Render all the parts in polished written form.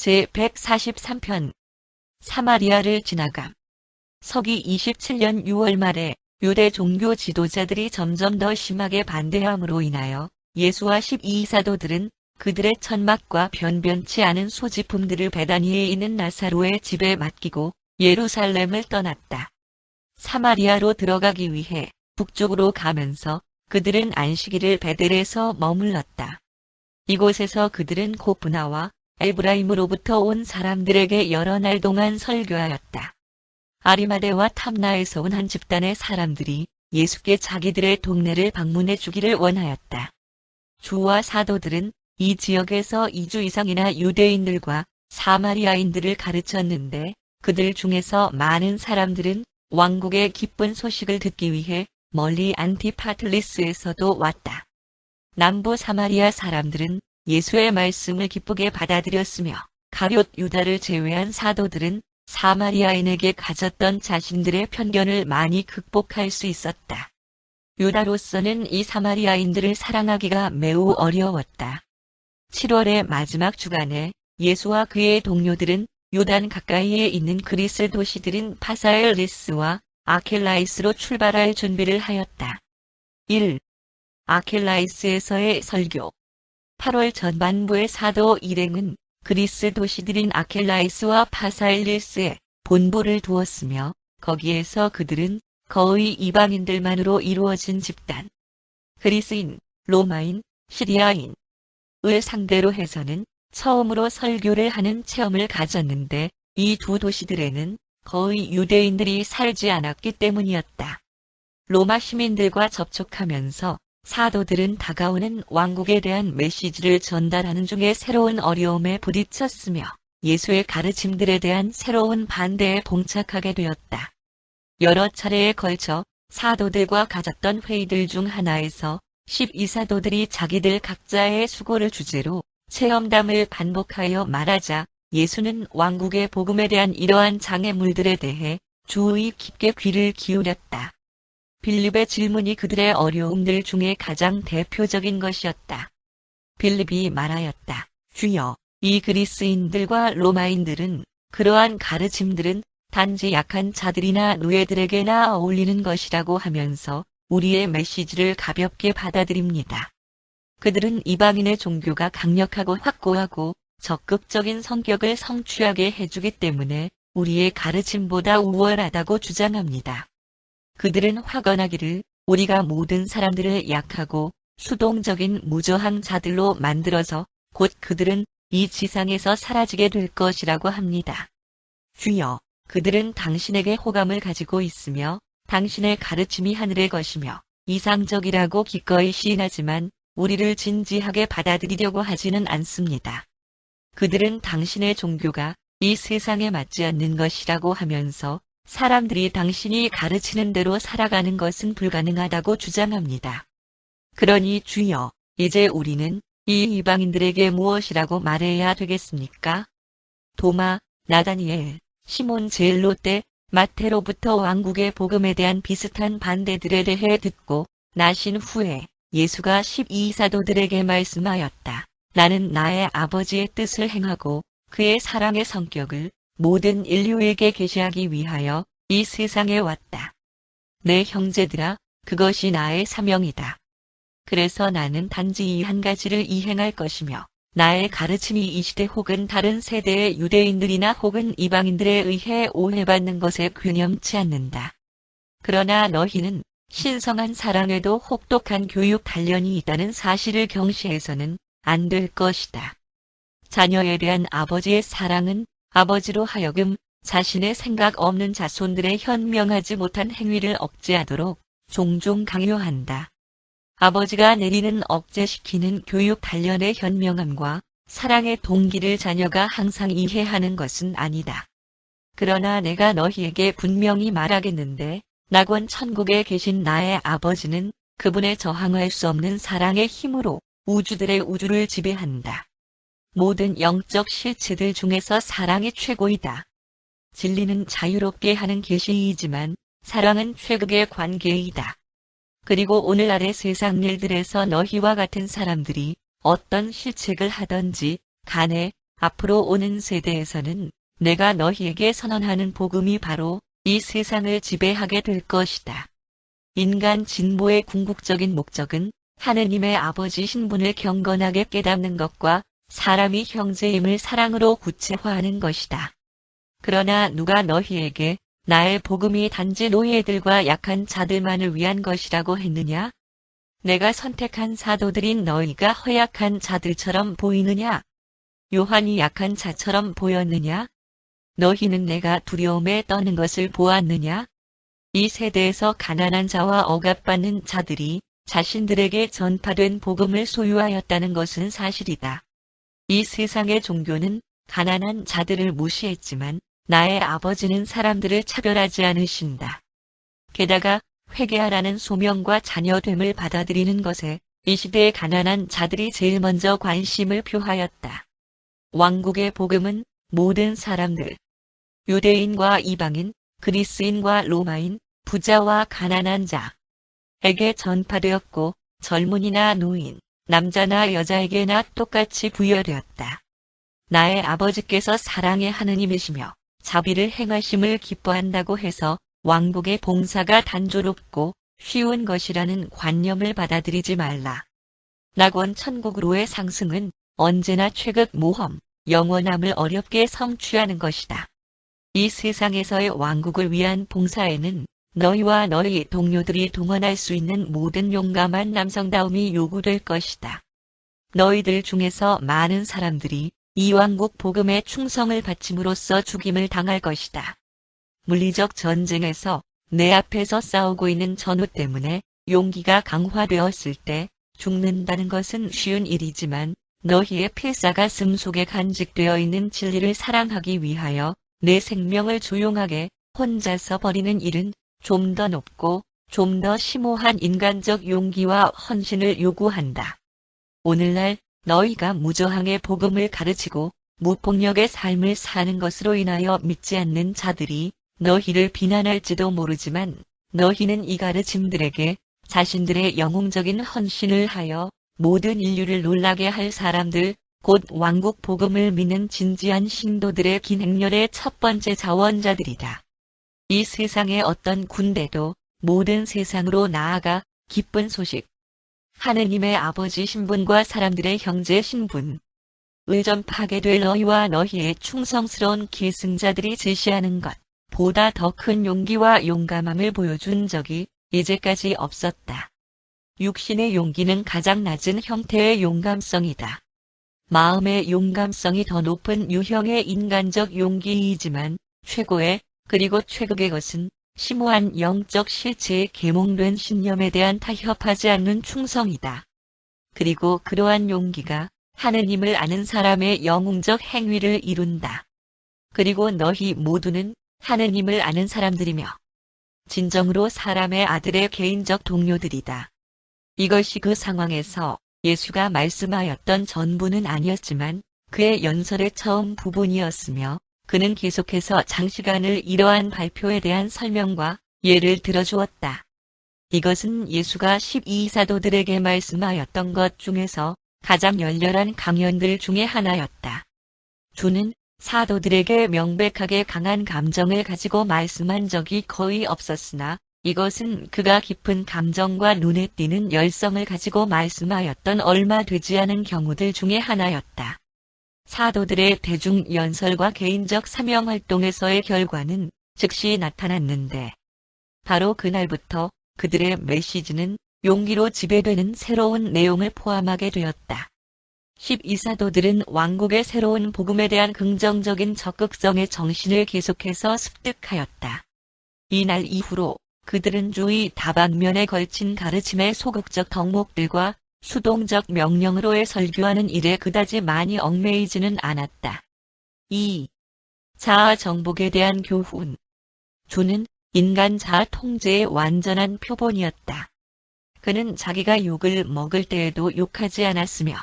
제143편 사마리아를 지나감. 서기 27년 6월 말에 유대 종교 지도자들이 점점 더 심하게 반대함으로 인하여 예수와 12사도들은 그들의 천막과 변변치 않은 소지품들을 베다니에 있는 나사로의 집에 맡기고 예루살렘을 떠났다. 사마리아로 들어가기 위해 북쪽으로 가면서 그들은 안식일을 베델에서 머물렀다. 이곳에서 그들은 고프나와 에브라임으로부터 온 사람들에게 여러 날 동안 설교하였다. 아리마대와 탐나에서 온 한 집단의 사람들이 예수께 자기들의 동네를 방문해 주기를 원하였다. 주와 사도들은 이 지역에서 2주 이상이나 유대인들과 사마리아인들을 가르쳤는데 그들 중에서 많은 사람들은 왕국의 기쁜 소식을 듣기 위해 멀리 안티파틀리스에서도 왔다. 남부 사마리아 사람들은 예수의 말씀을 기쁘게 받아들였으며 가룟 유다를 제외한 사도들은 사마리아인에게 가졌던 자신들의 편견을 많이 극복할 수 있었다. 유다로서는 이 사마리아인들을 사랑하기가 매우 어려웠다. 7월의 마지막 주간에 예수와 그의 동료들은 요단 가까이에 있는 그리스 도시들인 파사엘리스와 아켈라이스로 출발할 준비를 하였다. 1. 아켈라이스에서의 설교. 8월 전반부의 사도 일행은 그리스 도시들인 아켈라이스와 파사엘리스에 본부를 두었으며 거기에서 그들은 거의 이방인들만으로 이루어진 집단, 그리스인, 로마인, 시리아인을 상대로 해서는 처음으로 설교를 하는 체험을 가졌는데 이 두 도시들에는 거의 유대인들이 살지 않았기 때문이었다. 로마 시민들과 접촉하면서 사도들은 다가오는 왕국에 대한 메시지를 전달하는 중에 새로운 어려움에 부딪혔으며 예수의 가르침들에 대한 새로운 반대에 봉착하게 되었다. 여러 차례에 걸쳐 사도들과 가졌던 회의들 중 하나에서 12사도들이 자기들 각자의 수고를 주제로 체험담을 반복하여 말하자 예수는 왕국의 복음에 대한 이러한 장애물들에 대해 주의 깊게 귀를 기울였다. 빌립의 질문이 그들의 어려움들 중에 가장 대표적인 것이었다. 빌립이 말하였다. 주여, 이 그리스인들과 로마인들은 그러한 가르침들은 단지 약한 자들이나 노예들에게나 어울리는 것이라고 하면서 우리의 메시지를 가볍게 받아들입니다. 그들은 이방인의 종교가 강력하고 확고하고 적극적인 성격을 성취하게 해주기 때문에 우리의 가르침보다 우월하다고 주장합니다. 그들은 확언하기를 우리가 모든 사람들을 약하고 수동적인 무저항 자들로 만들어서 곧 그들은 이 지상에서 사라지게 될 것이라고 합니다. 주여, 그들은 당신에게 호감을 가지고 있으며 당신의 가르침이 하늘의 것이며 이상적이라고 기꺼이 시인하지만 우리를 진지하게 받아들이려고 하지는 않습니다. 그들은 당신의 종교가 이 세상에 맞지 않는 것이라고 하면서 사람들이 당신이 가르치는 대로 살아가는 것은 불가능하다고 주장합니다. 그러니 주여, 이제 우리는 이 이방인들에게 무엇이라고 말해야 되겠습니까? 도마, 나다니엘, 시몬 제일롯 때 마태로부터 왕국의 복음에 대한 비슷한 반대들에 대해 듣고 나신 후에 예수가 12사도들에게 말씀하였다. 나는 나의 아버지의 뜻을 행하고 그의 사랑의 성격을 모든 인류에게 계시하기 위하여 이 세상에 왔다. 내 형제들아, 그것이 나의 사명이다. 그래서 나는 단지 이 한 가지를 이행할 것이며 나의 가르침이 이 시대 혹은 다른 세대의 유대인들이나 혹은 이방인들에 의해 오해받는 것에 균염치 않는다. 그러나 너희는 신성한 사랑에도 혹독한 교육 단련이 있다는 사실을 경시해서는 안 될 것이다. 자녀에 대한 아버지의 사랑은 아버지로 하여금 자신의 생각 없는 자손들의 현명하지 못한 행위를 억제하도록 종종 강요한다. 아버지가 내리는 억제시키는 교육 단련의 현명함과 사랑의 동기를 자녀가 항상 이해하는 것은 아니다. 그러나 내가 너희에게 분명히 말하겠는데 낙원 천국에 계신 나의 아버지는 그분의 저항할 수 없는 사랑의 힘으로 우주들의 우주를 지배한다. 모든 영적 실체들 중에서 사랑이 최고이다. 진리는 자유롭게 하는 계시이지만 사랑은 최극의 관계이다. 그리고 오늘날의 세상 일들에서 너희와 같은 사람들이 어떤 실책을 하든지 간에 앞으로 오는 세대에서는 내가 너희에게 선언하는 복음이 바로 이 세상을 지배하게 될 것이다. 인간 진보의 궁극적인 목적은 하느님의 아버지 신분을 경건하게 깨닫는 것과 사람이 형제임을 사랑으로 구체화하는 것이다. 그러나 누가 너희에게 나의 복음이 단지 노예들과 약한 자들만을 위한 것이라고 했느냐? 내가 선택한 사도들인 너희가 허약한 자들처럼 보이느냐? 요한이 약한 자처럼 보였느냐? 너희는 내가 두려움에 떠는 것을 보았느냐? 이 세대에서 가난한 자와 억압받는 자들이 자신들에게 전파된 복음을 소유하였다는 것은 사실이다. 이 세상의 종교는 가난한 자들을 무시했지만 나의 아버지는 사람들을 차별하지 않으신다. 게다가 회개하라는 소명과 자녀됨을 받아들이는 것에 이 시대의 가난한 자들이 제일 먼저 관심을 표하였다. 왕국의 복음은 모든 사람들, 유대인과 이방인, 그리스인과 로마인, 부자와 가난한 자에게 전파되었고 젊은이나 노인, 남자나 여자에게나 똑같이 부여되었다. 나의 아버지께서 사랑의 하느님이시며 자비를 행하심을 기뻐한다고 해서 왕국의 봉사가 단조롭고 쉬운 것이라는 관념을 받아들이지 말라. 낙원 천국으로의 상승은 언제나 최극 모험, 영원함을 어렵게 성취하는 것이다. 이 세상에서의 왕국을 위한 봉사에는 너희와 너희 동료들이 동원할 수 있는 모든 용감한 남성다움이 요구될 것이다. 너희들 중에서 많은 사람들이 이 왕국 복음에 충성을 바침으로써 죽임을 당할 것이다. 물리적 전쟁에서 내 앞에서 싸우고 있는 전우 때문에 용기가 강화되었을 때 죽는다는 것은 쉬운 일이지만 너희의 필사가 가슴 속에 간직되어 있는 진리를 사랑하기 위하여 내 생명을 조용하게 혼자서 버리는 일은 좀 더 높고 좀 더 심오한 인간적 용기와 헌신을 요구한다. 오늘날 너희가 무저항의 복음을 가르치고 무폭력의 삶을 사는 것으로 인하여 믿지 않는 자들이 너희를 비난할지도 모르지만 너희는 이 가르침들에게 자신들의 영웅적인 헌신을 하여 모든 인류를 놀라게 할 사람들, 곧 왕국 복음을 믿는 진지한 신도들의 긴 행렬의 첫 번째 자원자들이다. 이 세상의 어떤 군대도 모든 세상으로 나아가 기쁜 소식, 하느님의 아버지 신분과 사람들의 형제 신분을 전파하게 될 너희와 너희의 충성스러운 계승자들이 제시하는 것보다 더 큰 용기와 용감함을 보여준 적이 이제까지 없었다. 육신의 용기는 가장 낮은 형태의 용감성이다. 마음의 용감성이 더 높은 유형의 인간적 용기이지만 최고의 그리고 최극의 것은 심오한 영적 실체에 계몽된 신념에 대한 타협하지 않는 충성이다. 그리고 그러한 용기가 하느님을 아는 사람의 영웅적 행위를 이룬다. 그리고 너희 모두는 하느님을 아는 사람들이며 진정으로 사람의 아들의 개인적 동료들이다. 이것이 그 상황에서 예수가 말씀하였던 전부는 아니었지만 그의 연설의 처음 부분이었으며 그는 계속해서 장시간을 이러한 발표에 대한 설명과 예를 들어주었다. 이것은 예수가 12사도들에게 말씀하였던 것 중에서 가장 열렬한 강연들 중에 하나였다. 주는 사도들에게 명백하게 강한 감정을 가지고 말씀한 적이 거의 없었으나 이것은 그가 깊은 감정과 눈에 띄는 열성을 가지고 말씀하였던 얼마 되지 않은 경우들 중에 하나였다. 사도들의 대중 연설과 개인적 사명 활동에서의 결과는 즉시 나타났는데 바로 그날부터 그들의 메시지는 용기로 지배되는 새로운 내용을 포함하게 되었다. 12사도들은 왕국의 새로운 복음에 대한 긍정적인 적극성의 정신을 계속해서 습득하였다. 이날 이후로 그들은 주의 다방면에 걸친 가르침의 소극적 덕목들과 수동적 명령으로의 설교하는 일에 그다지 많이 얽매이지는 않았다. 2. 자아 정복에 대한 교훈. 주는 인간 자아 통제의 완전한 표본이었다. 그는 자기가 욕을 먹을 때에도 욕하지 않았으며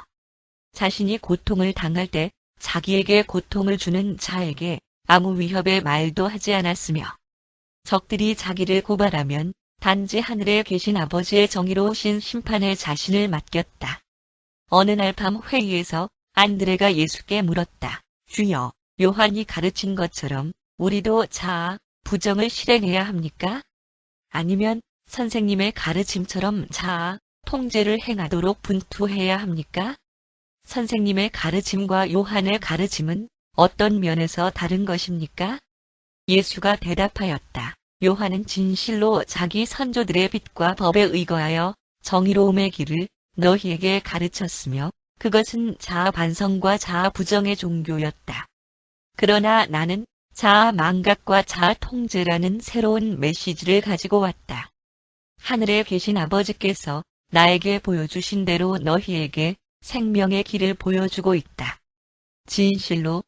자신이 고통을 당할 때 자기에게 고통을 주는 자에게 아무 위협의 말도 하지 않았으며 적들이 자기를 고발하면 단지 하늘에 계신 아버지의 정의로우신 심판에 자신을 맡겼다. 어느 날 밤 회의에서 안드레가 예수께 물었다. 주여, 요한이 가르친 것처럼 우리도 자아, 부정을 실행해야 합니까? 아니면 선생님의 가르침처럼 자아, 통제를 행하도록 분투해야 합니까? 선생님의 가르침과 요한의 가르침은 어떤 면에서 다른 것입니까? 예수가 대답하였다. 요한은 진실로 자기 선조들의 빛과 법에 의거하여 정의로움의 길을 너희에게 가르쳤으며 그것은 자아 반성과 자아 부정의 종교였다. 그러나 나는 자아 망각과 자아 통제라는 새로운 메시지를 가지고 왔다. 하늘에 계신 아버지께서 나에게 보여주신 대로 너희에게 생명의 길을 보여주고 있다. 진실로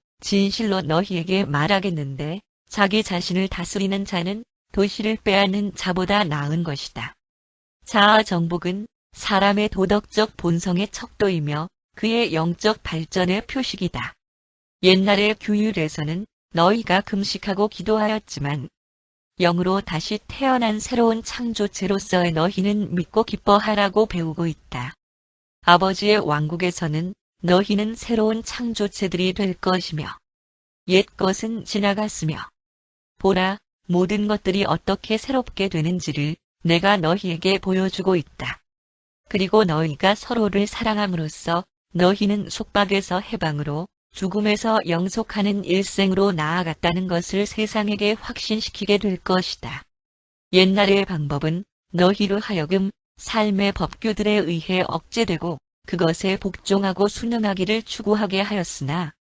너희에게 말하겠는데 자기 자신을 다스리는 자는 도시를 빼앗는 자보다 나은 것이다. 자아 정복은 사람의 도덕적 본성의 척도이며 그의 영적 발전의 표식이다. 옛날의 규율에서는 너희가 금식하고 기도하였지만 영으로 다시 태어난 새로운 창조체로서의 너희는 믿고 기뻐하라고 배우고 있다. 아버지의 왕국에서는 너희는 새로운 창조체들이 될 것이며 옛 것은 지나갔으며 보라, 모든 것들이 어떻게 새롭게 되는지를 내가 너희에게 보여주고 있다. 그리고 너희가 서로를 사랑함으로써 너희는 속박에서 해방으로 죽음에서 영속하는 일생으로 나아갔다는 것을 세상에게 확신시키게 될 것이다. 옛날의 방법은 너희로 하여금 삶의 법규들에 의해 억제되고 그것에 복종하고 순응하기를 추구하게 하였으나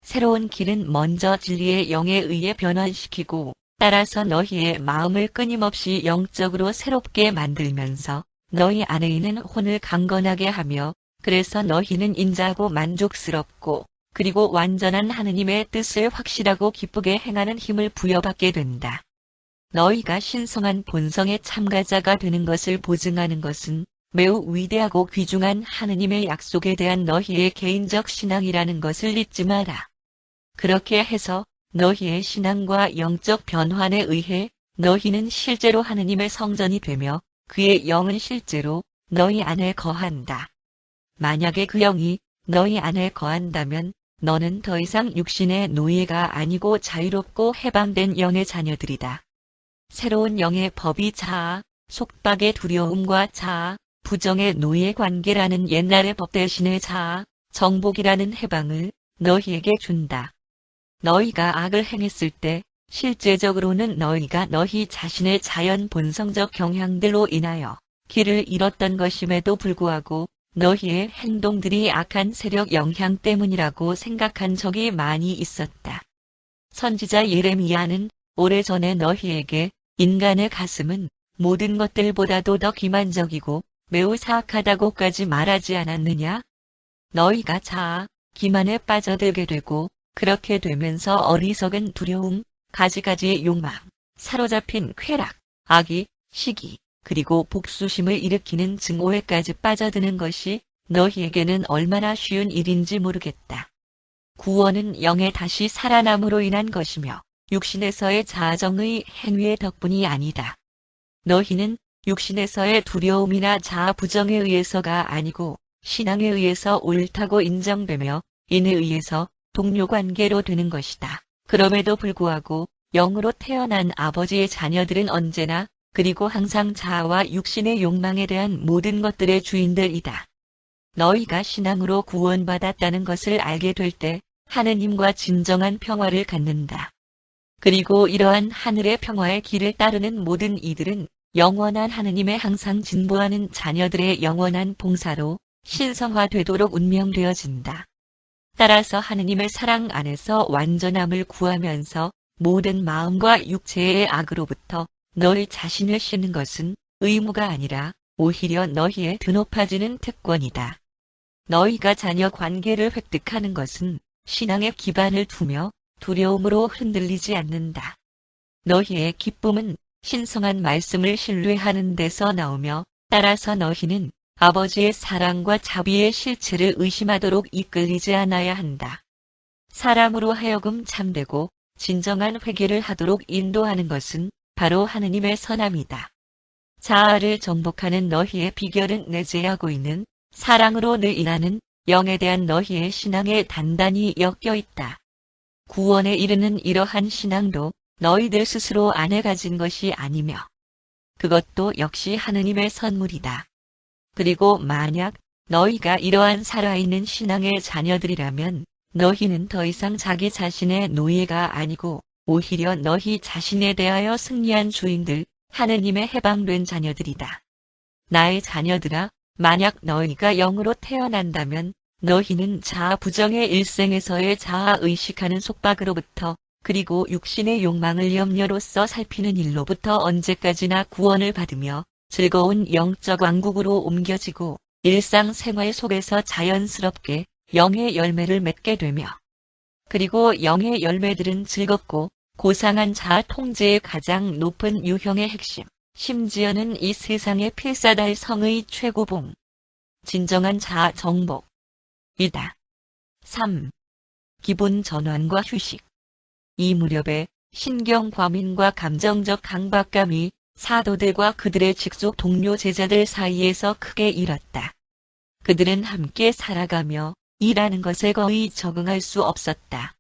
새로운 길은 먼저 진리의 영에 의해 변화시키고 따라서 너희의 마음을 끊임없이 영적으로 새롭게 만들면서 너희 안에 있는 혼을 강건하게 하며 그래서 너희는 인자하고 만족스럽고 그리고 완전한 하느님의 뜻을 확실하고 기쁘게 행하는 힘을 부여받게 된다. 너희가 신성한 본성의 참가자가 되는 것을 보증하는 것은 매우 위대하고 귀중한 하느님의 약속에 대한 너희의 개인적 신앙이라는 것을 잊지 마라. 그렇게 해서 너희의 신앙과 영적 변환에 의해 너희는 실제로 하느님의 성전이 되며 그의 영은 실제로 너희 안에 거한다. 만약에 그 영이 너희 안에 거한다면 너는 더 이상 육신의 노예가 아니고 자유롭고 해방된 영의 자녀들이다. 새로운 영의 법이 자아, 속박의 두려움과 자아, 부정의 노예 관계라는 옛날의 법 대신에 자아, 정복이라는 해방을 너희에게 준다. 너희가 악을 행했을 때 실제적으로는 너희가 너희 자신의 자연 본성적 경향들로 인하여 길을 잃었던 것임에도 불구하고 너희의 행동들이 악한 세력 영향 때문이라고 생각한 적이 많이 있었다. 선지자 예레미야는 오래전에 너희에게 인간의 가슴은 모든 것들보다도 더 기만적이고 매우 사악하다고까지 말하지 않았느냐? 너희가 자아, 기만에 빠져들게 되고 그렇게 되면서 어리석은 두려움, 가지가지의 욕망, 사로잡힌 쾌락, 악의, 시기, 그리고 복수심을 일으키는 증오에까지 빠져드는 것이 너희에게는 얼마나 쉬운 일인지 모르겠다. 구원은 영에 다시 살아남으로 인한 것이며 육신에서의 자아정의 행위의 덕분이 아니다. 너희는 육신에서의 두려움이나 자아 부정에 의해서가 아니고 신앙에 의해서 옳다고 인정되며 인에 의해서 동료 관계로 되는 것이다. 그럼에도 불구하고 영으로 태어난 아버지의 자녀들은 언제나 그리고 항상 자아와 육신의 욕망에 대한 모든 것들의 주인들이다. 너희가 신앙으로 구원받았다는 것을 알게 될 때 하느님과 진정한 평화를 갖는다. 그리고 이러한 하늘의 평화의 길을 따르는 모든 이들은 영원한 하느님의 항상 진보하는 자녀들의 영원한 봉사로 신성화되도록 운명되어진다. 따라서 하느님의 사랑 안에서 완전함을 구하면서 모든 마음과 육체의 악으로부터 너희 자신을 씻는 것은 의무가 아니라 오히려 너희의 드높아지는 특권이다. 너희가 자녀 관계를 획득하는 것은 신앙의 기반을 두며 두려움으로 흔들리지 않는다. 너희의 기쁨은 신성한 말씀을 신뢰하는 데서 나오며 따라서 너희는 아버지의 사랑과 자비의 실체를 의심하도록 이끌리지 않아야 한다. 사람으로 하여금 참되고 진정한 회개를 하도록 인도하는 것은 바로 하느님의 선함이다. 자아를 정복하는 너희의 비결은 내재하고 있는 사랑으로 늘 인하는 영에 대한 너희의 신앙에 단단히 엮여 있다. 구원에 이르는 이러한 신앙도 너희들 스스로 안에 가진 것이 아니며 그것도 역시 하느님의 선물이다. 그리고 만약 너희가 이러한 살아있는 신앙의 자녀들이라면 너희는 더 이상 자기 자신의 노예가 아니고 오히려 너희 자신에 대하여 승리한 주인들, 하느님의 해방된 자녀들이다. 나의 자녀들아, 만약 너희가 영으로 태어난다면 너희는 자아 부정의 일생에서의 자아 의식하는 속박으로부터 그리고 육신의 욕망을 염려로써 살피는 일로부터 언제까지나 구원을 받으며 즐거운 영적 왕국으로 옮겨지고 일상생활 속에서 자연스럽게 영의 열매를 맺게 되며 그리고 영의 열매들은 즐겁고 고상한 자아 통제의 가장 높은 유형의 핵심, 심지어는 이 세상의 필사달성의 최고봉, 진정한 자아 정복이다. 3. 기본 전환과 휴식. 이 무렵에 신경 과민과 감정적 강박감이 사도들과 그들의 직속 동료 제자들 사이에서 크게 일었다. 그들은 함께 살아가며 일하는 것에 거의 적응할 수 없었다.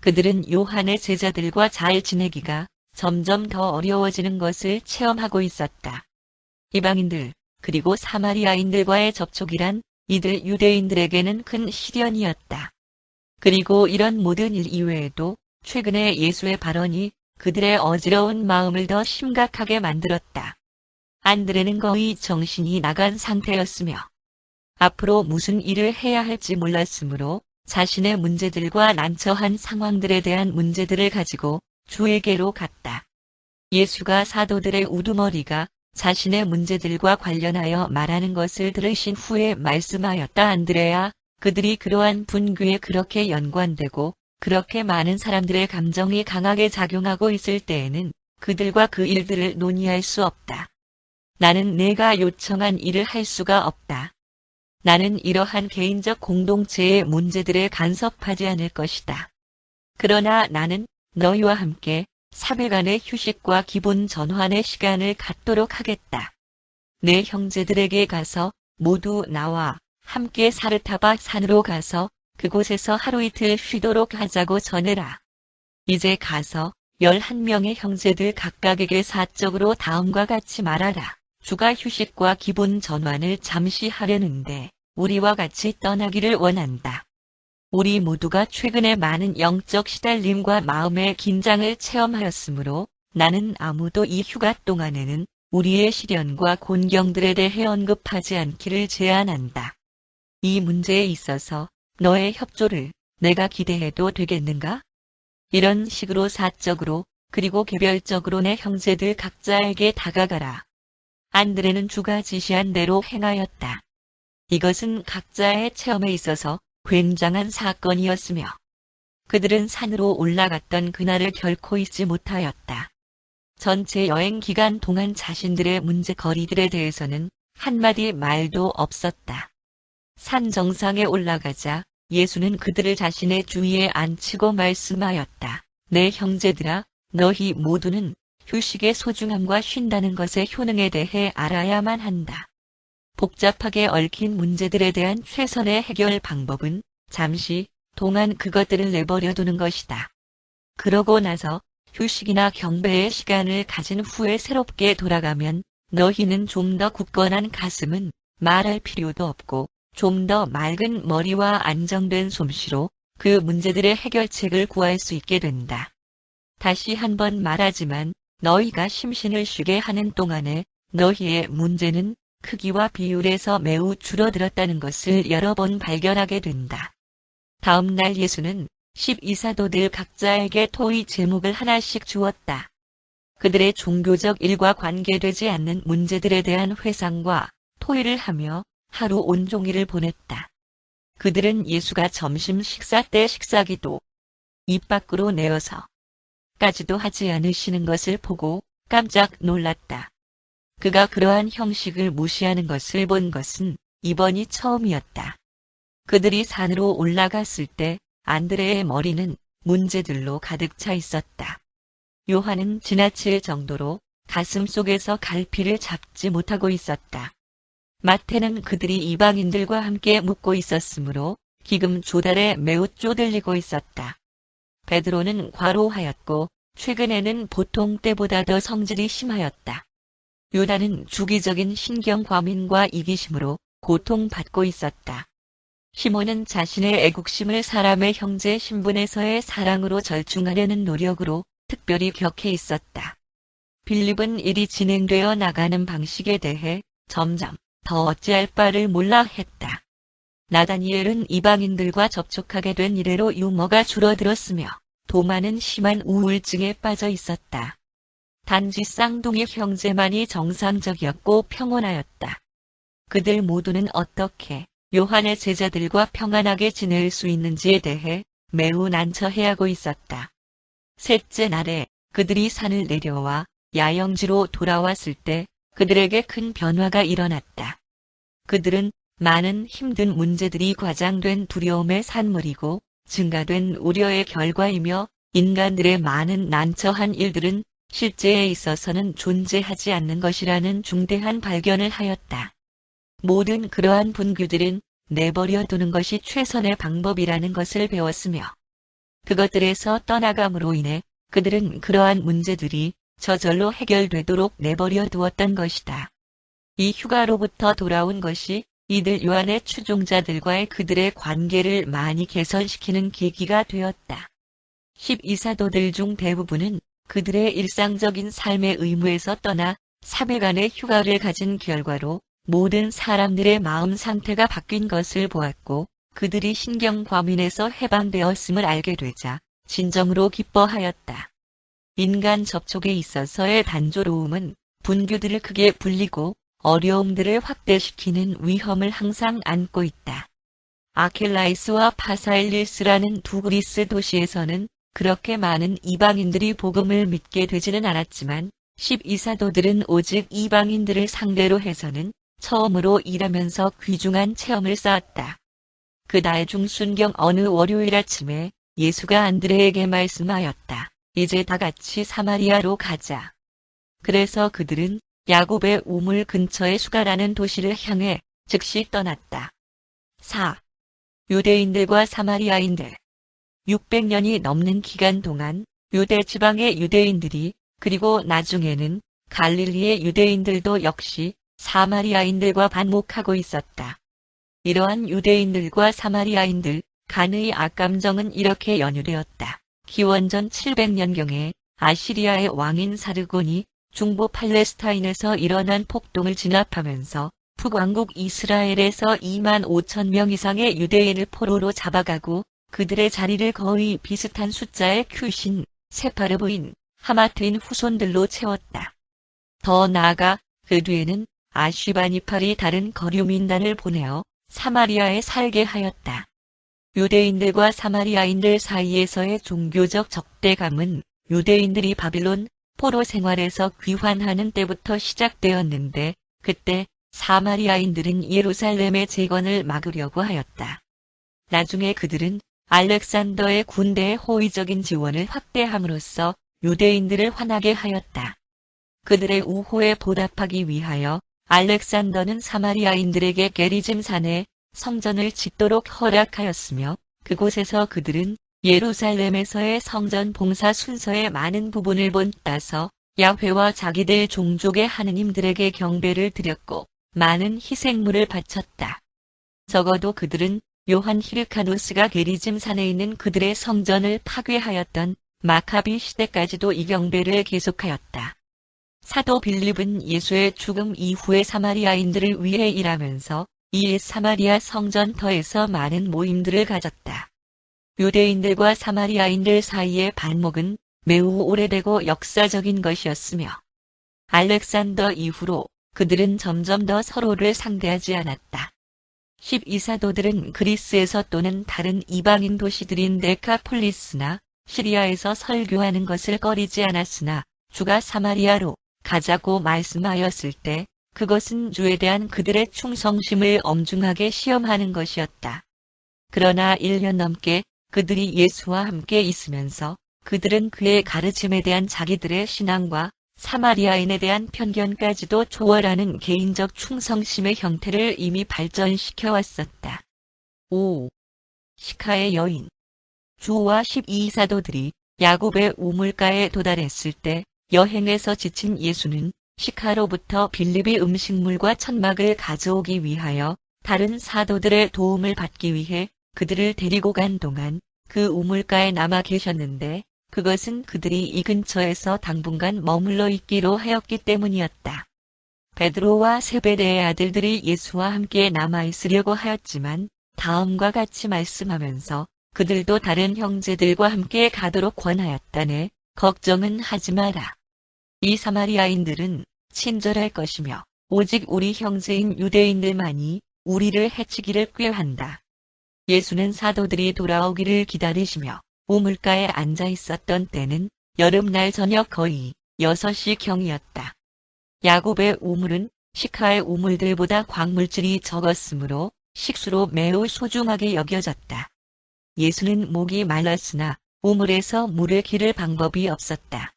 그들은 요한의 제자들과 잘 지내기가 점점 더 어려워지는 것을 체험하고 있었다. 이방인들, 그리고 사마리아인들과의 접촉이란 이들 유대인들에게는 큰 시련이었다. 그리고 이런 모든 일 이외에도 최근에 예수의 발언이 그들의 어지러운 마음을 더 심각하게 만들었다. 안드레는 거의 정신이 나간 상태였으며 앞으로 무슨 일을 해야 할지 몰랐으므로 자신의 문제들과 난처한 상황들에 대한 문제들을 가지고 주에게로 갔다. 예수가 사도들의 우두머리가 자신의 문제들과 관련하여 말하는 것을 들으신 후에 말씀하였다. 안드레야, 그들이 그러한 분규에 그렇게 연관되고 그렇게 많은 사람들의 감정이 강하게 작용하고 있을 때에는 그들과 그 일들을 논의할 수 없다. 나는 내가 요청한 일을 할 수가 없다. 나는 이러한 개인적 공동체의 문제들에 간섭하지 않을 것이다. 그러나 나는 너희와 함께 3일간의 휴식과 기본 전환의 시간을 갖도록 하겠다. 내 형제들에게 가서 모두 나와 함께 사르타바 산으로 가서 그곳에서 하루 이틀 쉬도록 하자고 전해라. 이제 가서 11명의 형제들 각각에게 사적으로 다음과 같이 말하라. 주가 휴식과 기본 전환을 잠시 하려는데 우리와 같이 떠나기를 원한다. 우리 모두가 최근에 많은 영적 시달림과 마음의 긴장을 체험하였으므로 나는 아무도 이 휴가 동안에는 우리의 시련과 곤경들에 대해 언급하지 않기를 제안한다. 이 문제에 있어서 너의 협조를 내가 기대해도 되겠는가? 이런 식으로 사적으로 그리고 개별적으로 내 형제들 각자에게 다가가라. 안드레는 주가 지시한 대로 행하였다. 이것은 각자의 체험에 있어서 굉장한 사건이었으며 그들은 산으로 올라갔던 그날을 결코 잊지 못하였다. 전체 여행 기간 동안 자신들의 문제거리들에 대해서는 한마디 말도 없었다. 산 정상에 올라가자 예수는 그들을 자신의 주위에 앉히고 말씀하였다. 내 형제들아, 너희 모두는 휴식의 소중함과 쉰다는 것의 효능에 대해 알아야만 한다. 복잡하게 얽힌 문제들에 대한 최선의 해결 방법은 잠시 동안 그것들을 내버려 두는 것이다. 그러고 나서 휴식이나 경배의 시간을 가진 후에 새롭게 돌아가면 너희는 좀 더 굳건한 가슴은 말할 필요도 없고 좀 더 맑은 머리와 안정된 솜씨로 그 문제들의 해결책을 구할 수 있게 된다. 다시 한번 말하지만 너희가 심신을 쉬게 하는 동안에 너희의 문제는 크기와 비율에서 매우 줄어들었다는 것을 여러 번 발견하게 된다. 다음 날 예수는 12사도들 각자에게 토의 제목을 하나씩 주었다. 그들의 종교적 일과 관계되지 않는 문제들에 대한 회상과 토의를 하며 하루 온종일을 보냈다. 그들은 예수가 점심 식사 때 식사기도 입 밖으로 내어서 까지도 하지 않으시는 것을 보고 깜짝 놀랐다. 그가 그러한 형식을 무시하는 것을 본 것은 이번이 처음이었다. 그들이 산으로 올라갔을 때 안드레의 머리는 문제들로 가득 차 있었다. 요한은 지나칠 정도로 가슴 속에서 갈피를 잡지 못하고 있었다. 마태는 그들이 이방인들과 함께 묵고 있었으므로 기금 조달에 매우 쪼들리고 있었다. 베드로는 과로하였고 최근에는 보통 때보다 더 성질이 심하였다. 유다는 주기적인 신경과민과 이기심으로 고통받고 있었다. 시몬은 자신의 애국심을 사람의 형제 신분에서의 사랑으로 절충하려는 노력으로 특별히 격해 있었다. 빌립은 일이 진행되어 나가는 방식에 대해 점점 더 어찌할 바를 몰라 했다. 나다니엘은 이방인들과 접촉하게 된 이래로 유머가 줄어들었으며 도마는 심한 우울증에 빠져 있었다. 단지 쌍둥이 형제만이 정상적이었고 평온하였다. 그들 모두는 어떻게 요한의 제자들과 평안하게 지낼 수 있는지에 대해 매우 난처해하고 있었다. 셋째 날에 그들이 산을 내려와 야영지로 돌아왔을 때 그들에게 큰 변화가 일어났다. 그들은 많은 힘든 문제들이 과장된 두려움의 산물이고 증가된 우려의 결과이며 인간들의 많은 난처한 일들은 실제에 있어서는 존재하지 않는 것이라는 중대한 발견을 하였다. 모든 그러한 분규들은 내버려 두는 것이 최선의 방법이라는 것을 배웠으며 그것들에서 떠나감으로 인해 그들은 그러한 문제들이 저절로 해결되도록 내버려 두었던 것이다. 이 휴가로부터 돌아온 것이 이들 요한의 추종자들과의 그들의 관계를 많이 개선시키는 계기가 되었다. 12사도들 중 대부분은 그들의 일상적인 삶의 의무에서 떠나 3일간의 휴가를 가진 결과로 모든 사람들의 마음 상태가 바뀐 것을 보았고 그들이 신경과민에서 해방되었음을 알게 되자 진정으로 기뻐하였다. 인간 접촉에 있어서의 단조로움은 분규들을 크게 불리고 어려움들을 확대시키는 위험을 항상 안고 있다. 아켈라이스와 파사엘리스라는 두 그리스 도시에서는 그렇게 많은 이방인들이 복음을 믿게 되지는 않았지만 12사도들은 오직 이방인들을 상대로 해서는 처음으로 일하면서 귀중한 체험을 쌓았다. 그날 중순경 어느 월요일 아침에 예수가 안드레에게 말씀하였다. 이제 다 같이 사마리아로 가자. 그래서 그들은 야곱의 우물 근처의 수가라는 도시를 향해 즉시 떠났다. 4. 유대인들과 사마리아인들 600년이 넘는 기간 동안 유대 지방의 유대인들이 그리고 나중에는 갈릴리의 유대인들도 역시 사마리아인들과 반목하고 있었다. 이러한 유대인들과 사마리아인들 간의 악감정은 이렇게 연유되었다. 기원전 700년경에 아시리아의 왕인 사르곤이 중부 팔레스타인에서 일어난 폭동을 진압하면서 북왕국 이스라엘에서 2만 5천 명 이상의 유대인을 포로로 잡아가고 그들의 자리를 거의 비슷한 숫자의 큐신, 세파르브인, 하마트인 후손들로 채웠다. 더 나아가 그 뒤에는 아쉬바니팔이 다른 거류민단을 보내어 사마리아에 살게 하였다. 유대인들과 사마리아인들 사이에서의 종교적 적대감은 유대인들이 바빌론 포로 생활에서 귀환하는 때부터 시작되었는데 그때 사마리아인들은 예루살렘의 재건을 막으려고 하였다. 나중에 그들은 알렉산더의 군대의 호의적인 지원을 확대함으로써 유대인들을 화나게 하였다. 그들의 우호에 보답하기 위하여 알렉산더는 사마리아인들에게 게리짐산에 성전을 짓도록 허락하였으며 그곳에서 그들은 예루살렘에서의 성전 봉사 순서의 많은 부분을 본따서 야훼와 자기들 종족의 하느님들에게 경배를 드렸고 많은 희생물을 바쳤다. 적어도 그들은 요한 히르카누스가 게리짐산에 있는 그들의 성전을 파괴하였던 마카비 시대까지도 이 경배를 계속하였다. 사도 빌립은 예수의 죽음 이후에 사마리아인들을 위해 일하면서 이에 사마리아 성전터에서 많은 모임들을 가졌다. 유대인들과 사마리아인들 사이의 반목은 매우 오래되고 역사적인 것이었으며 알렉산더 이후로 그들은 점점 더 서로를 상대하지 않았다. 12사도들은 그리스에서 또는 다른 이방인 도시들인 데카폴리스나 시리아에서 설교하는 것을 꺼리지 않았으나 주가 사마리아로 가자고 말씀하였을 때 그것은 주에 대한 그들의 충성심을 엄중하게 시험하는 것이었다. 그러나 1년 넘게 그들이 예수와 함께 있으면서 그들은 그의 가르침에 대한 자기들의 신앙과 사마리아인에 대한 편견까지도 초월하는 개인적 충성심의 형태를 이미 발전시켜 왔었다. 5. 시카의 여인 주와 12사도들이 야곱의 우물가에 도달했을 때 여행에서 지친 예수는 시카로부터 빌립이 음식물과 천막을 가져오기 위하여 다른 사도들의 도움을 받기 위해 그들을 데리고 간 동안 그 우물가에 남아 계셨는데 그것은 그들이 이 근처에서 당분간 머물러 있기로 하였기 때문이었다. 베드로와 세베대의 아들들이 예수와 함께 남아있으려고 하였지만 다음과 같이 말씀하면서 그들도 다른 형제들과 함께 가도록 권하였다네. 걱정은 하지 마라. 이 사마리아인들은 친절할 것이며 오직 우리 형제인 유대인들만이 우리를 해치기를 꾀한다. 예수는 사도들이 돌아오기를 기다리시며 우물가에 앉아 있었던 때는 여름날 저녁 거의 6시경이었다. 야곱의 우물은 시카의 우물들보다 광물질이 적었으므로 식수로 매우 소중하게 여겨졌다. 예수는 목이 말랐으나 우물에서 물을 기를 방법이 없었다.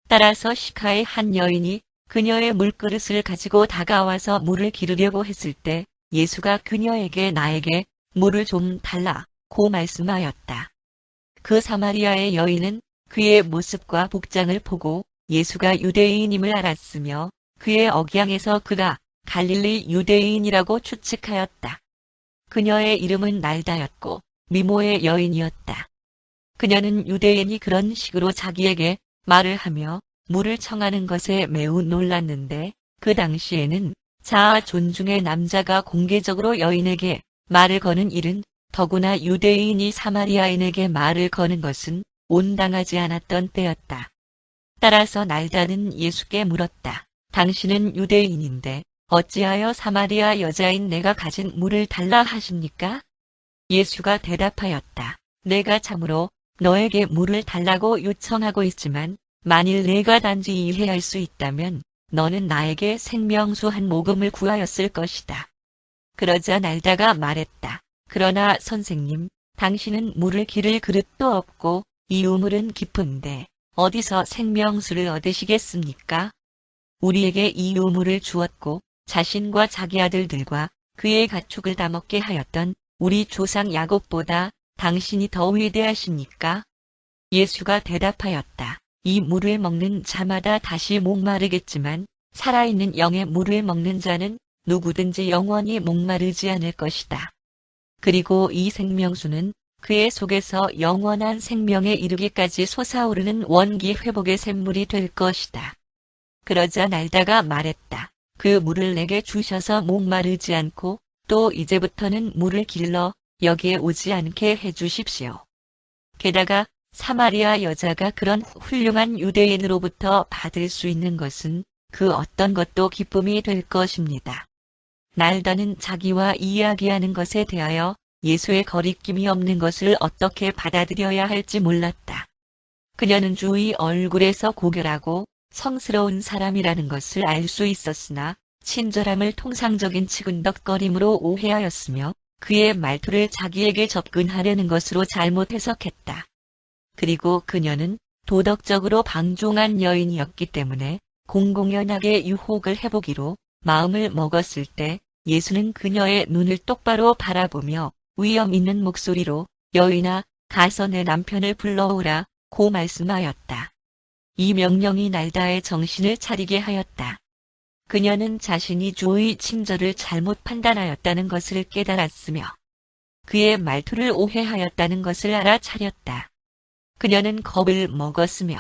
따라서 시카의 한 여인이 그녀의 물그릇을 가지고 다가와서 물을 기르려고 했을 때 예수가 그녀에게 나에게 물을 좀 달라고 말씀하였다. 그 사마리아의 여인은 그의 모습과 복장을 보고 예수가 유대인임을 알았으며 그의 억양에서 그가 갈릴리 유대인이라고 추측하였다. 그녀의 이름은 날다였고 미모의 여인이었다. 그녀는 유대인이 그런 식으로 자기에게 말을 하며 물을 청하는 것에 매우 놀랐는데 그 당시에는 자아 존중의 남자가 공개적으로 여인에게 말을 거는 일은 더구나 유대인이 사마리아인에게 말을 거는 것은 온당하지 않았던 때였다. 따라서 날다는 예수께 물었다. 당신은 유대인인데 어찌하여 사마리아 여자인 내가 가진 물을 달라 하십니까? 예수가 대답하였다. 내가 참으로 너에게 물을 달라고 요청하고 있지만 만일 내가 단지 이해할 수 있다면 너는 나에게 생명수 한 모금을 구하였을 것이다. 그러자 날다가 말했다. 그러나 선생님, 당신은 물을 기를 그릇도 없고 이 우물은 깊은데 어디서 생명수를 얻으시겠습니까? 우리에게 이 우물을 주었고 자신과 자기 아들들과 그의 가축을 다 먹게 하였던 우리 조상 야곱보다 당신이 더 위대하십니까? 예수가 대답하였다. 이 물을 먹는 자마다 다시 목마르겠지만 살아있는 영의 물을 먹는 자는 누구든지 영원히 목마르지 않을 것이다. 그리고 이 생명수는 그의 속에서 영원한 생명에 이르기까지 솟아오르는 원기 회복의 샘물이 될 것이다. 그러자 날다가 말했다. 그 물을 내게 주셔서 목마르지 않고 또 이제부터는 물을 길러 여기에 오지 않게 해주십시오. 게다가 사마리아 여자가 그런 훌륭한 유대인으로부터 받을 수 있는 것은 그 어떤 것도 기쁨이 될 것입니다. 날다는 자기와 이야기하는 것에 대하여 예수의 거리낌이 없는 것을 어떻게 받아들여야 할지 몰랐다. 그녀는 주의 얼굴에서 고결하고 성스러운 사람이라는 것을 알 수 있었으나 친절함을 통상적인 치근덕거림으로 오해하였으며 그의 말투를 자기에게 접근하려는 것으로 잘못 해석했다. 그리고 그녀는 도덕적으로 방종한 여인이었기 때문에 공공연하게 유혹을 해보기로 마음을 먹었을 때 예수는 그녀의 눈을 똑바로 바라보며 위험 있는 목소리로 여인아 가서 내 남편을 불러오라 고 말씀하였다. 이 명령이 날다의 정신을 차리게 하였다. 그녀는 자신이 주의 친절을 잘못 판단하였다는 것을 깨달았으며 그의 말투를 오해하였다는 것을 알아차렸다. 그녀는 겁을 먹었으며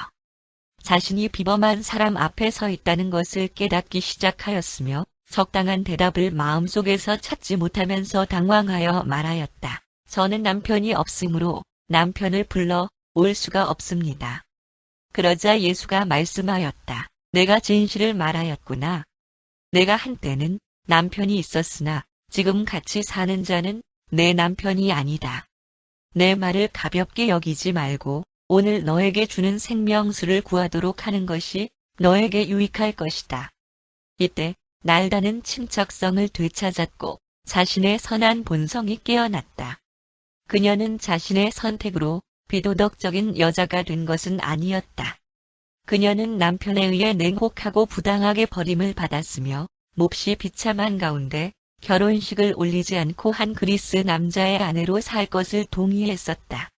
자신이 비범한 사람 앞에 서 있다는 것을 깨닫기 시작하였으며 적당한 대답을 마음속에서 찾지 못하면서 당황하여 말하였다. 저는 남편이 없으므로 남편을 불러 올 수가 없습니다. 그러자 예수가 말씀하였다. 내가 진실을 말하였구나. 내가 한때는 남편이 있었으나 지금 같이 사는 자는 내 남편이 아니다. 내 말을 가볍게 여기지 말고 오늘 너에게 주는 생명수를 구하도록 하는 것이 너에게 유익할 것이다. 이때 날다는 침착성을 되찾았고 자신의 선한 본성이 깨어났다. 그녀는 자신의 선택으로 비도덕적인 여자가 된 것은 아니었다. 그녀는 남편에 의해 냉혹하고 부당하게 버림을 받았으며 몹시 비참한 가운데 결혼식을 올리지 않고 한 그리스 남자의 아내로 살 것을 동의했었다.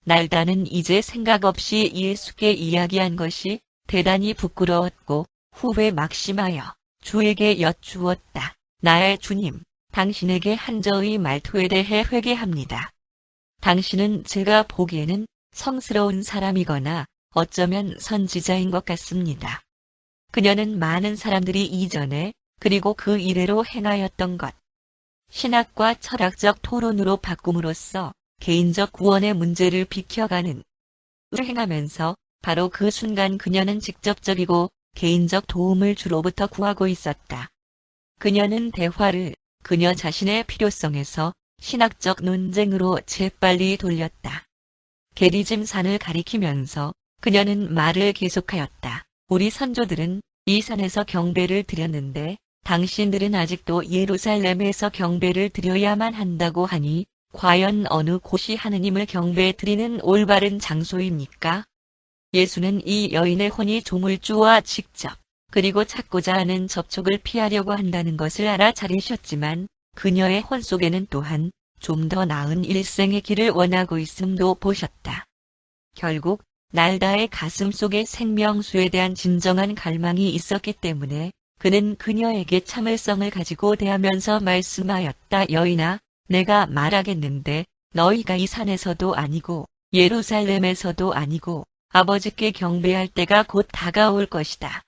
날다는 이제 생각 없이 예수께 이야기한 것이 대단히 부끄러웠고 후회 막심하여 주에게 여쭈었다. 나의 주님, 당신에게 한 저의 말투에 대해 회개합니다. 당신은 제가 보기에는 성스러운 사람이거나 어쩌면 선지자인 것 같습니다. 그녀는 많은 사람들이 이전에 그리고 그 이래로 행하였던 것, 신학과 철학적 토론으로 바꿈으로써 개인적 구원의 문제를 비켜가는 을 행하면서 바로 그 순간 그녀는 직접적이고 개인적 도움을 주로부터 구하고 있었다. 그녀는 대화를 그녀 자신의 필요성에서 신학적 논쟁으로 재빨리 돌렸다. 게리짐산을 가리키면서 그녀는 말을 계속하였다. 우리 선조들은 이 산에서 경배를 드렸는데 당신들은 아직도 예루살렘에서 경배를 드려야만 한다고 하니 과연 어느 곳이 하느님을 경배 드리는 올바른 장소입니까? 예수는 이 여인의 혼이 조물주와 직접 그리고 찾고자 하는 접촉을 피하려고 한다는 것을 알아차리셨지만 그녀의 혼 속에는 또한 좀 더 나은 일생의 길을 원하고 있음도 보셨다. 결국 날다의 가슴 속에 생명수에 대한 진정한 갈망이 있었기 때문에 그는 그녀에게 참을성을 가지고 대하면서 말씀하였다. 여인아, 내가 말하겠는데 너희가 이 산에서도 아니고 예루살렘에서도 아니고 아버지께 경배할 때가 곧 다가올 것이다.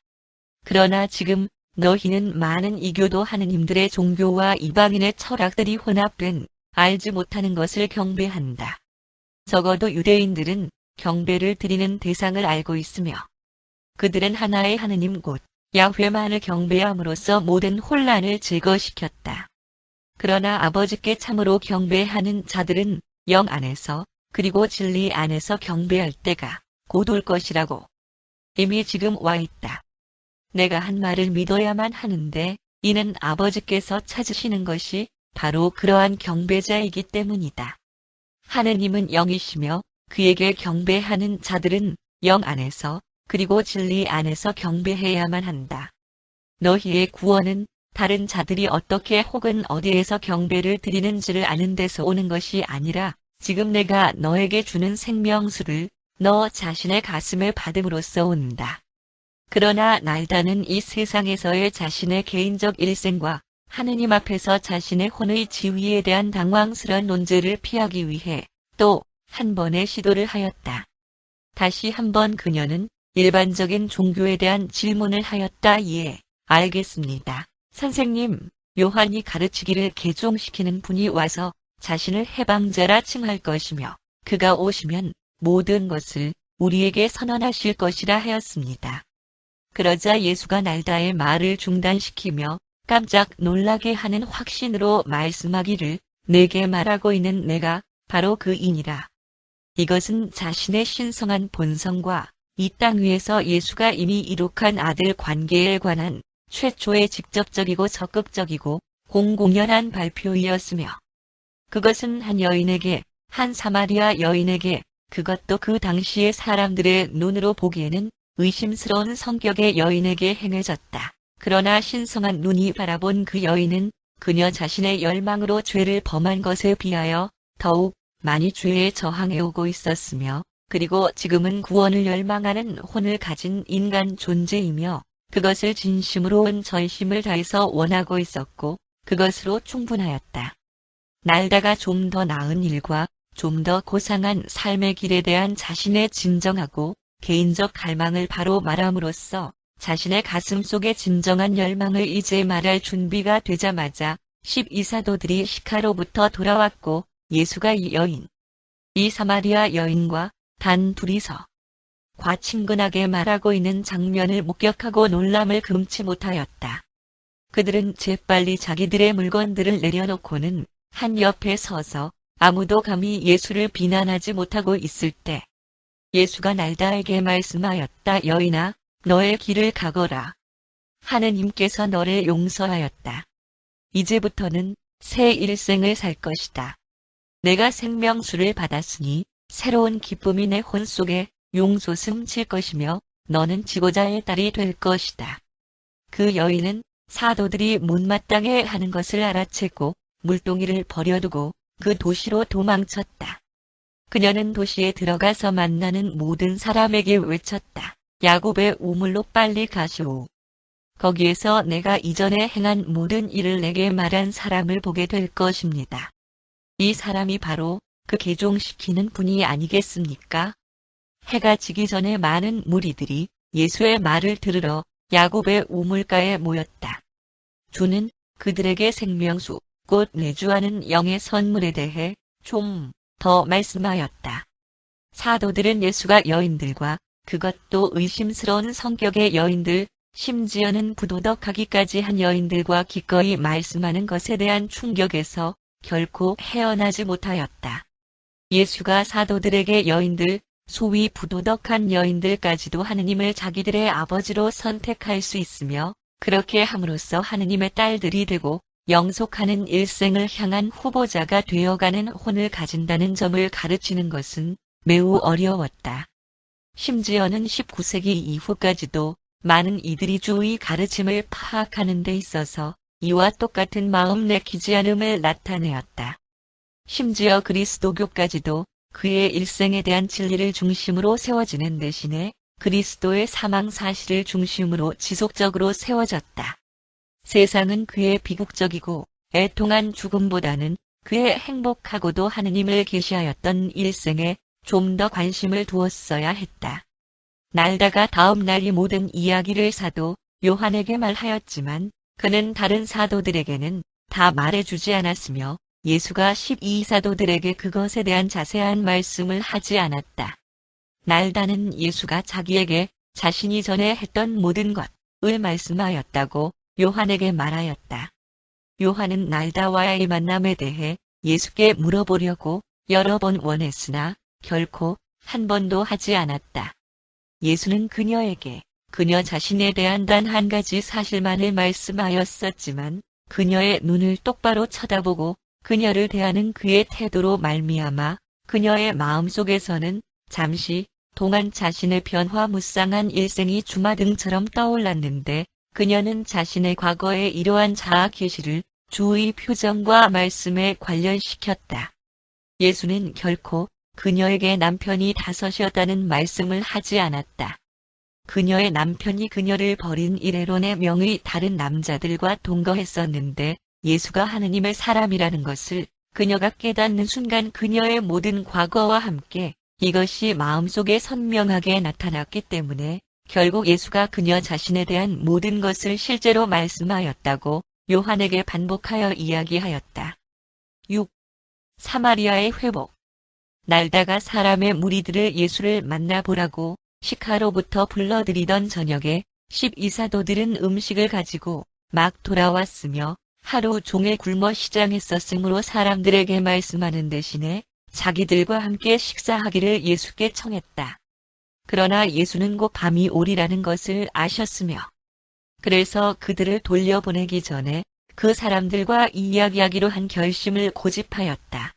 그러나 지금 너희는 많은 이교도 하느님들의 종교와 이방인의 철학들이 혼합된 알지 못하는 것을 경배한다. 적어도 유대인들은 경배를 드리는 대상을 알고 있으며 그들은 하나의 하느님 곧 야훼만을 경배함으로써 모든 혼란을 제거시켰다. 그러나 아버지께 참으로 경배하는 자들은 영 안에서 그리고 진리 안에서 경배할 때가 곧 올 것이라고 이미 지금 와 있다. 내가 한 말을 믿어야만 하는데 이는 아버지께서 찾으시는 것이 바로 그러한 경배자이기 때문이다. 하느님은 영이시며 그에게 경배하는 자들은 영 안에서 그리고 진리 안에서 경배해야만 한다. 너희의 구원은 다른 자들이 어떻게 혹은 어디에서 경배를 드리는지를 아는 데서 오는 것이 아니라 지금 내가 너에게 주는 생명수를 너 자신의 가슴에 받음으로써 온다. 그러나 날다는 이 세상에서의 자신의 개인적 일생과 하느님 앞에서 자신의 혼의 지위에 대한 당황스러운 논제를 피하기 위해 또 한 번의 시도를 하였다. 다시 한 번 그녀는 일반적인 종교에 대한 질문을 하였다. 예, 알겠습니다. 선생님, 요한이 가르치기를 개종시키는 분이 와서 자신을 해방자라 칭할 것이며 그가 오시면 모든 것을 우리에게 선언하실 것이라 하였습니다. 그러자 예수가 날다의 말을 중단시키며 깜짝 놀라게 하는 확신으로 말씀하기를 내게 말하고 있는 내가 바로 그이니라. 이것은 자신의 신성한 본성과 이 땅 위에서 예수가 이미 이룩한 아들 관계에 관한 최초의 직접적이고 적극적이고 공공연한 발표이었으며 그것은 한 여인에게, 한 사마리아 여인에게, 그것도 그 당시의 사람들의 눈으로 보기에는 의심스러운 성격의 여인에게 행해졌다. 그러나 신성한 눈이 바라본 그 여인은 그녀 자신의 열망으로 죄를 범한 것에 비하여 더욱 많이 죄에 저항해 오고 있었으며 그리고 지금은 구원을 열망하는 혼을 가진 인간 존재이며 그것을 진심으로 온 전심을 다해서 원하고 있었고 그것으로 충분하였다. 날다가 좀 더 나은 일과 좀 더 고상한 삶의 길에 대한 자신의 진정하고 개인적 갈망을 바로 말함으로써 자신의 가슴 속의 진정한 열망을 이제 말할 준비가 되자마자 12사도들이 시카로부터 돌아왔고 예수가 이 여인, 이 사마리아 여인과 단 둘이서 과친근하게 말하고 있는 장면을 목격하고 놀람을 금치 못하였다. 그들은 재빨리 자기들의 물건들을 내려놓고는 한 옆에 서서 아무도 감히 예수를 비난하지 못하고 있을 때 예수가 날다에게 말씀하였다. 여인아, 너의 길을 가거라. 하느님께서 너를 용서하였다. 이제부터는 새 일생을 살 것이다. 내가 생명수를 받았으니 새로운 기쁨이 내 혼 속에 용솟음 칠 것이며 너는 지고자의 딸이 될 것이다. 그 여인은 사도들이 못마땅해 하는 것을 알아채고 물동이를 버려두고 그 도시로 도망쳤다. 그녀는 도시에 들어가서 만나는 모든 사람에게 외쳤다. 야곱의 우물로 빨리 가시오. 거기에서 내가 이전에 행한 모든 일을 내게 말한 사람을 보게 될 것입니다. 이 사람이 바로 그 개종시키는 분이 아니겠습니까? 해가 지기 전에 많은 무리들이 예수의 말을 들으러 야곱의 우물가에 모였다. 주는 그들에게 생명수, 곧 내주하는 영의 선물에 대해 좀 더 말씀하였다. 사도들은 예수가 여인들과 그것도 의심스러운 성격의 여인들, 심지어는 부도덕하기까지 한 여인들과 기꺼이 말씀하는 것에 대한 충격에서 결코 헤어나지 못하였다. 예수가 사도들에게 여인들, 소위 부도덕한 여인들까지도 하느님을 자기들의 아버지로 선택할 수 있으며 그렇게 함으로써 하느님의 딸들이 되고 영속하는 일생을 향한 후보자가 되어가는 혼을 가진다는 점을 가르치는 것은 매우 어려웠다. 심지어는 19세기 이후까지도 많은 이들이 주의 가르침을 파악하는 데 있어서 이와 똑같은 마음 내키지 않음을 나타내었다. 심지어 그리스도교까지도 그의 일생에 대한 진리를 중심으로 세워지는 대신에 그리스도의 사망 사실을 중심으로 지속적으로 세워졌다. 세상은 그의 비극적이고 애통한 죽음보다는 그의 행복하고도 하느님을 계시하였던 일생에 좀 더 관심을 두었어야 했다. 날다가 다음 날 이 모든 이야기를 사도 요한에게 말하였지만 그는 다른 사도들에게는 다 말해주지 않았으며 예수가 12사도들에게 그것에 대한 자세한 말씀을 하지 않았다. 날다는 예수가 자기에게 자신이 전에 했던 모든 것을 말씀하였다고 요한에게 말하였다. 요한은 날다와의 만남에 대해 예수께 물어보려고 여러 번 원했으나 결코 한 번도 하지 않았다. 예수는 그녀에게 그녀 자신에 대한 단 한 가지 사실만을 말씀하였었지만 그녀의 눈을 똑바로 쳐다보고 그녀를 대하는 그의 태도로 말미암아 그녀의 마음속에서는 잠시 동안 자신의 변화무쌍한 일생이 주마등처럼 떠올랐는데 그녀는 자신의 과거의 이러한 자아 계시를 주의 표정과 말씀에 관련시켰다. 예수는 결코 그녀에게 남편이 다섯이었다는 말씀을 하지 않았다. 그녀의 남편이 그녀를 버린 이래론의 명의 다른 남자들과 동거했었는데 예수가 하느님의 사람이라는 것을 그녀가 깨닫는 순간 그녀의 모든 과거와 함께 이것이 마음속에 선명하게 나타났기 때문에 결국 예수가 그녀 자신에 대한 모든 것을 실제로 말씀하였다고 요한에게 반복하여 이야기하였다. 6. 사마리아의 회복. 날다가 사람의 무리들을 예수를 만나보라고 시카로부터 불러들이던 저녁에 12사도들은 음식을 가지고 막 돌아왔으며 하루 종일 굶어 시장했었으므로 사람들에게 말씀하는 대신에 자기들과 함께 식사하기를 예수께 청했다. 그러나 예수는 곧 밤이 오리라는 것을 아셨으며 그래서 그들을 돌려보내기 전에 그 사람들과 이야기하기로 한 결심을 고집하였다.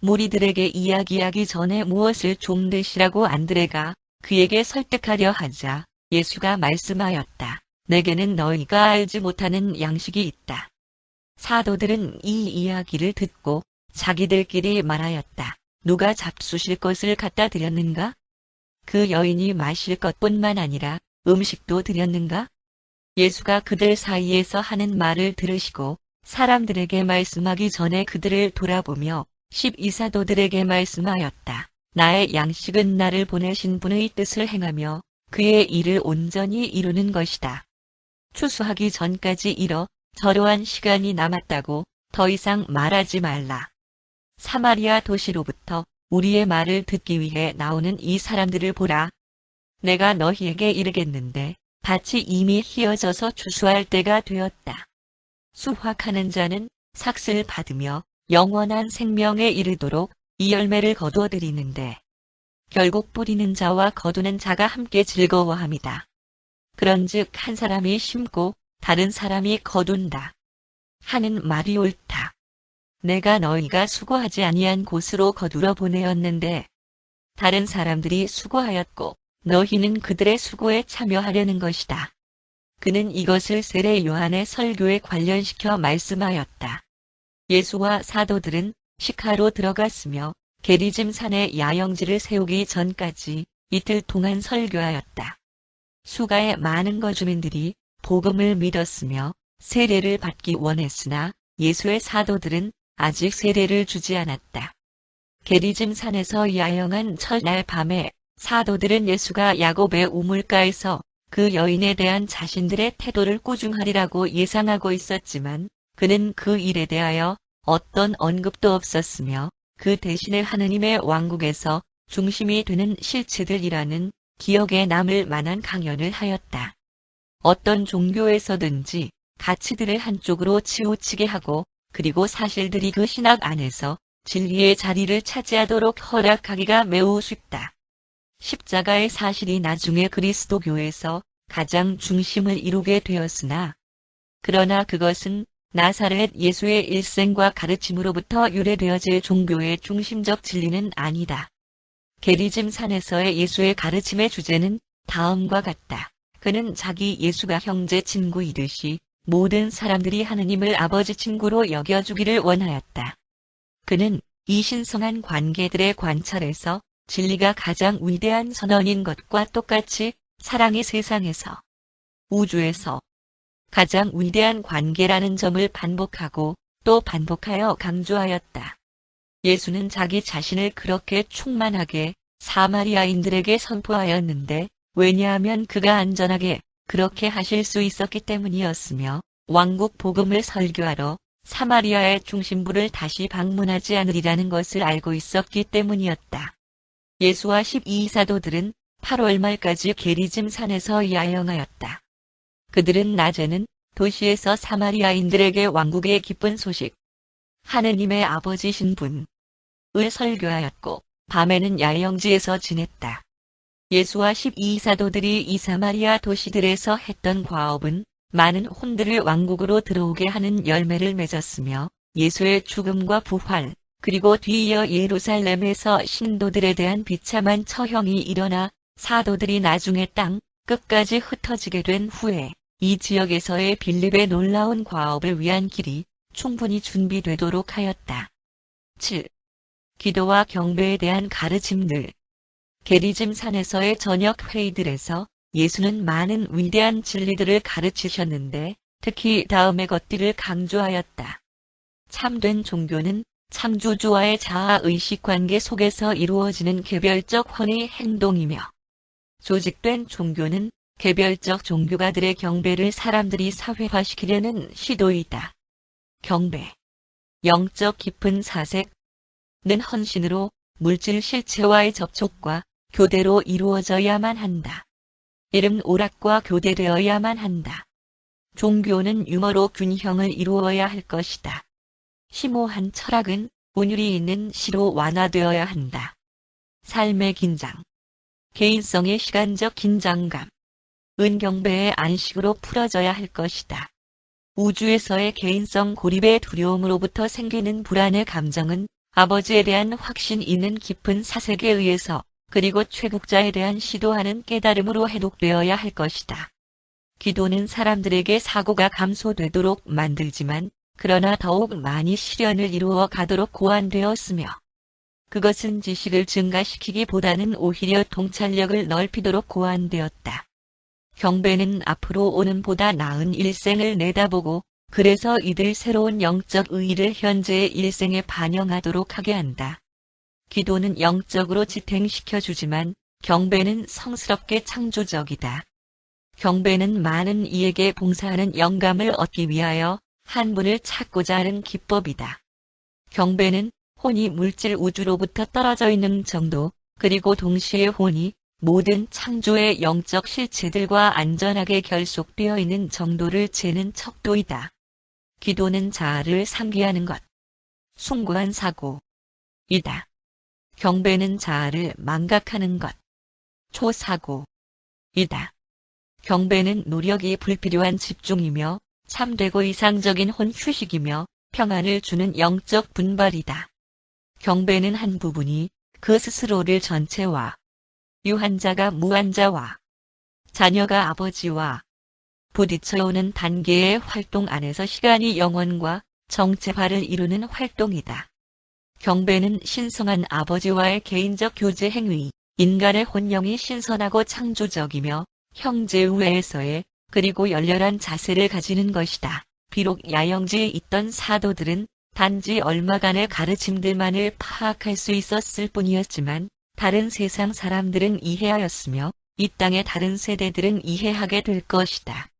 무리들에게 이야기하기 전에 무엇을 좀 드시라고 안드레가 그에게 설득하려 하자 예수가 말씀하였다. 내게는 너희가 알지 못하는 양식이 있다. 사도들은 이 이야기를 듣고 자기들끼리 말하였다. 누가 잡수실 것을 갖다 드렸는가? 그 여인이 마실 것뿐만 아니라 음식도 드렸는가? 예수가 그들 사이에서 하는 말을 들으시고 사람들에게 말씀하기 전에 그들을 돌아보며 12사도들에게 말씀하였다. 나의 양식은 나를 보내신 분의 뜻을 행하며 그의 일을 온전히 이루는 것이다. 추수하기 전까지 이러 저러한 시간이 남았다고 더 이상 말하지 말라. 사마리아 도시로부터 우리의 말을 듣기 위해 나오는 이 사람들을 보라. 내가 너희에게 이르겠는데 밭이 이미 휘어져서 추수할 때가 되었다. 수확하는 자는 삭슬 받으며 영원한 생명에 이르도록 이 열매를 거두어들이는데 결국 뿌리는 자와 거두는 자가 함께 즐거워함이다. 그런즉 한 사람이 심고 다른 사람이 거둔다. 하는 말이 옳다. 내가 너희가 수고하지 아니한 곳으로 거두러 보내었는데 다른 사람들이 수고하였고 너희는 그들의 수고에 참여하려는 것이다. 그는 이것을 세례 요한의 설교에 관련시켜 말씀하였다. 예수와 사도들은 시카로 들어갔으며 게리즘 산에 야영지를 세우기 전까지 이틀 동안 설교하였다. 수가의 많은 거주민들이 복음을 믿었으며 세례를 받기 원했으나 예수의 사도들은 아직 세례를 주지 않았다. 게리즘 산에서 야영한 첫날 밤에 사도들은 예수가 야곱의 우물가에서 그 여인에 대한 자신들의 태도를 꾸중하리라고 예상하고 있었지만 그는 그 일에 대하여 어떤 언급도 없었으며 그 대신에 하느님의 왕국에서 중심이 되는 실체들이라는 기억에 남을 만한 강연을 하였다. 어떤 종교에서든지 가치들을 한쪽으로 치우치게 하고 그리고 사실들이 그 신학 안에서 진리의 자리를 차지하도록 허락하기가 매우 쉽다. 십자가의 사실이 나중에 그리스도교에서 가장 중심을 이루게 되었으나 그러나 그것은 나사렛 예수의 일생과 가르침으로부터 유래되어질 종교의 중심적 진리는 아니다. 게리즘 산에서의 예수의 가르침의 주제는 다음과 같다. 그는 자기 예수가 형제 친구이듯이 모든 사람들이 하느님을 아버지 친구로 여겨주기를 원하였다. 그는 이 신성한 관계들의 관찰에서 진리가 가장 위대한 선언인 것과 똑같이 사랑이 세상에서, 우주에서 가장 위대한 관계라는 점을 반복하고 또 반복하여 강조하였다. 예수는 자기 자신을 그렇게 충만하게 사마리아인들에게 선포하였는데 왜냐하면 그가 안전하게 그렇게 하실 수 있었기 때문이었으며 왕국 복음을 설교하러 사마리아의 중심부를 다시 방문하지 않으리라는 것을 알고 있었기 때문이었다. 예수와 12사도들은 8월 말까지 게리즘 산에서 야영하였다. 그들은 낮에는 도시에서 사마리아인들에게 왕국의 기쁜 소식, 하느님의 아버지신 분을 설교하였고 밤에는 야영지에서 지냈다. 예수와 12사도들이 이 사마리아 도시들에서 했던 과업은 많은 혼들을 왕국으로 들어오게 하는 열매를 맺었으며 예수의 죽음과 부활, 그리고 뒤이어 예루살렘에서 신도들에 대한 비참한 처형이 일어나 사도들이 나중에 땅 끝까지 흩어지게 된 후에 이 지역에서의 빌립의 놀라운 과업을 위한 길이 충분히 준비되도록 하였다. 7. 기도와 경배에 대한 가르침들. 게리즘 산에서의 저녁 회의들에서 예수는 많은 위대한 진리들을 가르치셨는데 특히 다음의 것들을 강조하였다. 참된 종교는 창조주와의 자아의식 관계 속에서 이루어지는 개별적 헌의 행동이며 조직된 종교는 개별적 종교가들의 경배를 사람들이 사회화시키려는 시도이다. 경배, 영적 깊은 사색는 헌신으로 물질 실체와의 접촉과 교대로 이루어져야만 한다. 이름 오락과 교대되어야만 한다. 종교는 유머로 균형을 이루어야 할 것이다. 심오한 철학은 운율이 있는 시로 완화되어야 한다. 삶의 긴장, 개인성의 시간적 긴장감, 은경배의 안식으로 풀어져야 할 것이다. 우주에서의 개인성 고립의 두려움으로부터 생기는 불안의 감정은 아버지에 대한 확신 있는 깊은 사색에 의해서 그리고 최국자에 대한 시도하는 깨달음으로 해독되어야 할 것이다. 기도는 사람들에게 사고가 감소되도록 만들지만 그러나 더욱 많이 실현을 이루어 가도록 고안되었으며 그것은 지식을 증가시키기보다는 오히려 통찰력을 넓히도록 고안되었다. 경배는 앞으로 오는 보다 나은 일생을 내다보고 그래서 이들 새로운 영적 의의를 현재의 일생에 반영하도록 하게 한다. 기도는 영적으로 지탱시켜주지만 경배는 성스럽게 창조적이다. 경배는 많은 이에게 봉사하는 영감을 얻기 위하여 한 분을 찾고자 하는 기법이다. 경배는 혼이 물질 우주로부터 떨어져 있는 정도, 그리고 동시에 혼이 모든 창조의 영적 실체들과 안전하게 결속되어 있는 정도를 재는 척도이다. 기도는 자아를 상기하는 것, 숭고한 사고이다. 경배는 자아를 망각하는 것, 초사고이다. 경배는 노력이 불필요한 집중이며 참되고 이상적인 혼 휴식이며 평안을 주는 영적 분발이다. 경배는 한 부분이 그 스스로를 전체와 유한자가 무한자와 자녀가 아버지와 부딪혀오는 단계의 활동 안에서 시간이 영원과 정체화를 이루는 활동이다. 경배는 신성한 아버지와의 개인적 교제 행위, 인간의 혼령이 신선하고 창조적이며 형제 우애에서의 그리고 열렬한 자세를 가지는 것이다. 비록 야영지에 있던 사도들은 단지 얼마간의 가르침들만을 파악할 수 있었을 뿐이었지만 다른 세상 사람들은 이해하였으며 이 땅의 다른 세대들은 이해하게 될 것이다.